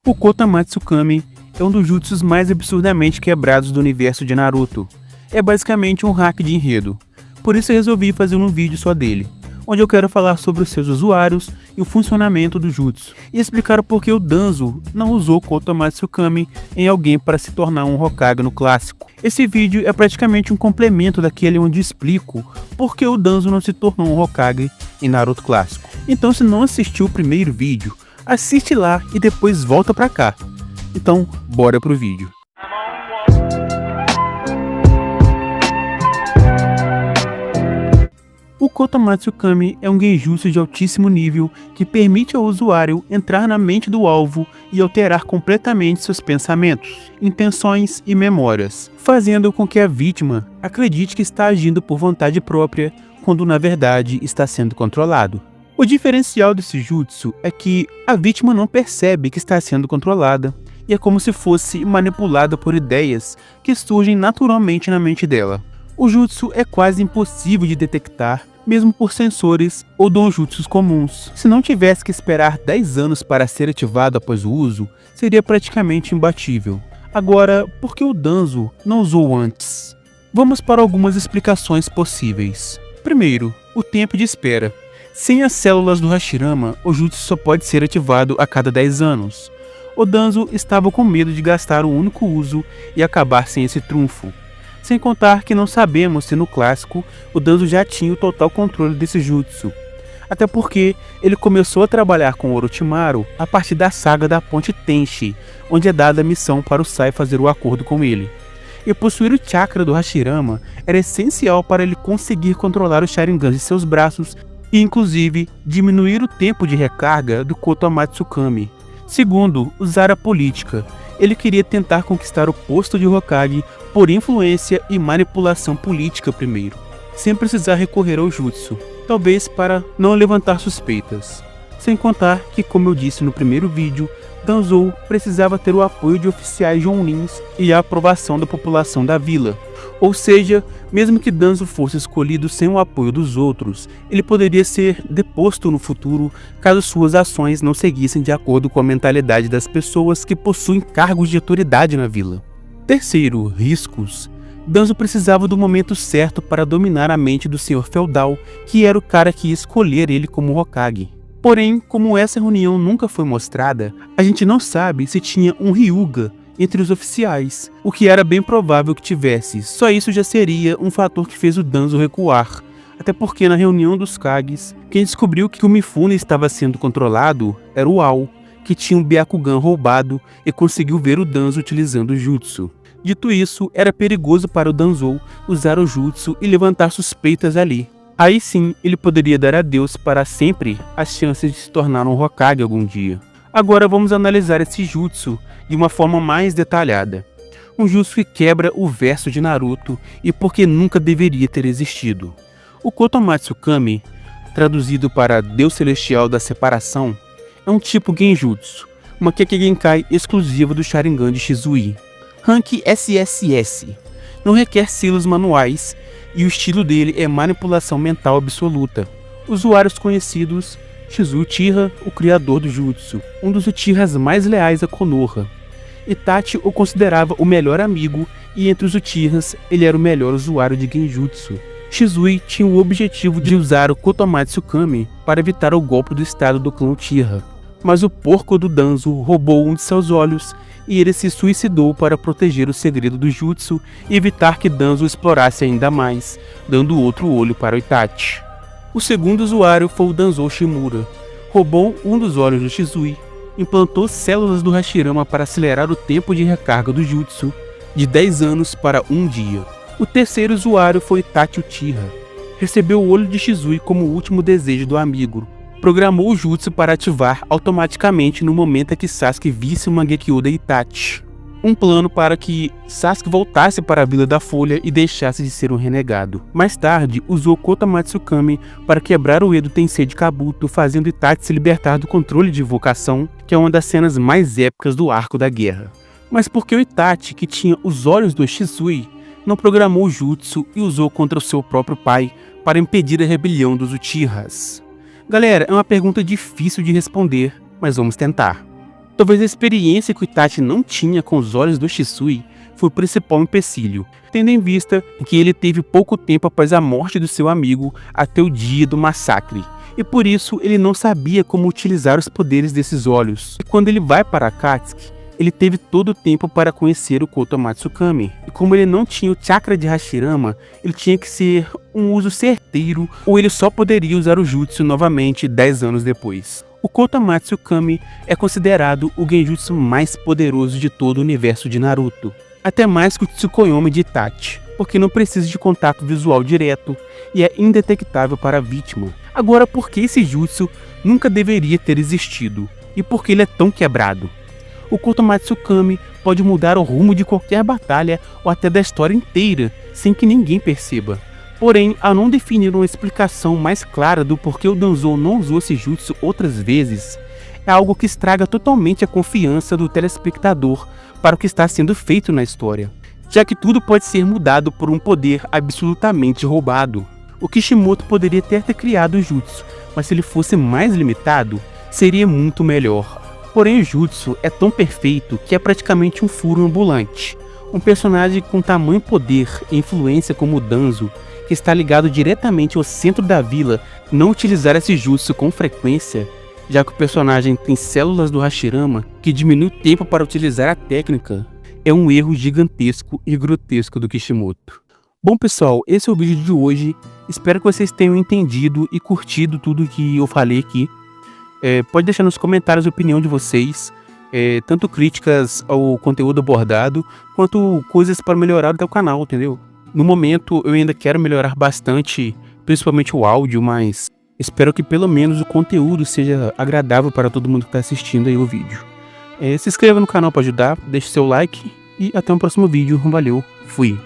O Kotomatsu Kami é um dos jutsus mais absurdamente quebrados do universo de Naruto. É basicamente um hack de enredo, por isso eu resolvi fazer um vídeo só dele, onde eu quero falar sobre os seus usuários e o funcionamento do jutsu, e explicar o porquê o Danzo não usou Kotomatsu Kami em alguém para se tornar um Hokage no clássico. Esse vídeo é praticamente um complemento daquele onde explico por que o Danzo não se tornou um Hokage em Naruto clássico. Então, se não assistiu o primeiro vídeo, assiste lá e depois volta pra cá. Então, bora pro vídeo. O Kotomatsu Kami é um genjutsu de altíssimo nível que permite ao usuário entrar na mente do alvo e alterar completamente seus pensamentos, intenções e memórias, fazendo com que a vítima acredite que está agindo por vontade própria, quando na verdade está sendo controlado. O diferencial desse jutsu é que a vítima não percebe que está sendo controlada, e é como se fosse manipulada por ideias que surgem naturalmente na mente dela. O jutsu é quase impossível de detectar, mesmo por sensores ou donjutsus comuns. Se não tivesse que esperar 10 anos para ser ativado após o uso, seria praticamente imbatível. Agora, por que o Danzo não usou antes? Vamos para algumas explicações possíveis. Primeiro, o tempo de espera. Sem as células do Hashirama, o jutsu só pode ser ativado a cada 10 anos. O Danzo estava com medo de gastar um único uso e acabar sem esse trunfo. Sem contar que não sabemos se no clássico o Danzo já tinha o total controle desse jutsu. Até porque ele começou a trabalhar com Orochimaru a partir da saga da Ponte Tenchi, onde é dada a missão para o Sai fazer o acordo com ele. E possuir o chakra do Hashirama era essencial para ele conseguir controlar os Sharingans de seus braços e inclusive diminuir o tempo de recarga do Kotomatsu Kami. Segundo, usar a política. Ele queria tentar conquistar o posto de Hokage por influência e manipulação política primeiro, sem precisar recorrer ao jutsu, talvez para não levantar suspeitas. Sem contar que, como eu disse no primeiro vídeo, Danzo precisava ter o apoio de oficiais Jounins e a aprovação da população da vila. Ou seja, mesmo que Danzo fosse escolhido sem o apoio dos outros, ele poderia ser deposto no futuro caso suas ações não seguissem de acordo com a mentalidade das pessoas que possuem cargos de autoridade na vila. Terceiro, riscos. Danzo precisava do momento certo para dominar a mente do Senhor Feudal, que era o cara que ia escolher ele como Hokage. Porém, como essa reunião nunca foi mostrada, a gente não sabe se tinha um Hyuga entre os oficiais, o que era bem provável que tivesse. Só isso já seria um fator que fez o Danzo recuar, até porque na reunião dos Kages, quem descobriu que o Mifune estava sendo controlado era o Ao, que tinha um Byakugan roubado e conseguiu ver o Danzo utilizando o jutsu. Dito isso, era perigoso para o Danzo usar o jutsu e levantar suspeitas ali. Aí sim, ele poderia dar adeus para sempre as chances de se tornar um Hokage algum dia. Agora vamos analisar esse jutsu de uma forma mais detalhada. Um jutsu que quebra o verso de Naruto e porque nunca deveria ter existido. O Kotomatsu Kami, traduzido para Deus Celestial da Separação, é um tipo genjutsu, uma Kekkei Genkai exclusiva do Sharingan de Shizui. Rank SSS. Não requer selos manuais e o estilo dele é manipulação mental absoluta. Usuários conhecidos: Shizu Uchiha, o criador do jutsu, um dos Uchihas mais leais a Konoha. Itachi o considerava o melhor amigo e entre os Uchihas ele era o melhor usuário de genjutsu. Shizui tinha o objetivo de usar o Kotomatsu Kami para evitar o golpe do estado do clã Uchiha, mas o porco do Danzo roubou um de seus olhos e ele se suicidou para proteger o segredo do jutsu e evitar que Danzo explorasse ainda mais, dando outro olho para o Itachi. O segundo usuário foi o Danzo Shimura. Roubou um dos olhos do Shizui, implantou células do Hashirama para acelerar o tempo de recarga do jutsu de 10 anos para 1 dia. O terceiro usuário foi Itachi Uchiha. Recebeu o olho de Shizui como último desejo do amigo. Programou o jutsu para ativar automaticamente no momento em que Sasuke visse o Mangekyo de Itachi. Um plano para que Sasuke voltasse para a Vila da Folha e deixasse de ser um renegado. Mais tarde, usou Kotomatsu Kami para quebrar o Edo Tensei de Kabuto, fazendo Itachi se libertar do controle de invocação, que é uma das cenas mais épicas do arco da guerra. Mas por que o Itachi, que tinha os olhos do Shizui, não programou o jutsu e usou contra o seu próprio pai para impedir a rebelião dos Uchihas? Galera, é uma pergunta difícil de responder, mas vamos tentar. Talvez a experiência que o Itachi não tinha com os olhos do Shisui foi o principal empecilho, tendo em vista que ele teve pouco tempo após a morte do seu amigo até o dia do massacre, e por isso ele não sabia como utilizar os poderes desses olhos. E quando ele vai para Akatsuki, ele teve todo o tempo para conhecer o Kotomatsu Kami, e como ele não tinha o chakra de Hashirama, ele tinha que ser um uso certeiro, ou ele só poderia usar o jutsu novamente 10 anos depois. O Kotomatsu Kami é considerado o genjutsu mais poderoso de todo o universo de Naruto, até mais que o Tsukuyomi de Itachi, porque não precisa de contato visual direto e é indetectável para a vítima. Agora, por que esse jutsu nunca deveria ter existido? E por que ele é tão quebrado? O Kotomatsu Kami pode mudar o rumo de qualquer batalha ou até da história inteira, sem que ninguém perceba. Porém, ao não definir uma explicação mais clara do porquê o Danzou não usou esse jutsu outras vezes, é algo que estraga totalmente a confiança do telespectador para o que está sendo feito na história, já que tudo pode ser mudado por um poder absolutamente roubado. O Kishimoto poderia ter criado o jutsu, mas se ele fosse mais limitado, seria muito melhor. Porém, o jutsu é tão perfeito que é praticamente um furo ambulante. Um personagem com tamanho poder e influência como o Danzo, que está ligado diretamente ao centro da vila, não utilizar esse jutsu com frequência, já que o personagem tem células do Hashirama que diminui o tempo para utilizar a técnica, é um erro gigantesco e grotesco do Kishimoto. Bom pessoal, esse é o vídeo de hoje, espero que vocês tenham entendido e curtido tudo que eu falei aqui. Pode deixar nos comentários a opinião de vocês, tanto críticas ao conteúdo abordado, quanto coisas para melhorar até o canal, entendeu? No momento eu ainda quero melhorar bastante, principalmente o áudio, mas espero que pelo menos o conteúdo seja agradável para todo mundo que está assistindo aí o vídeo. Se inscreva no canal para ajudar, deixe seu like e até o próximo vídeo. Valeu, fui!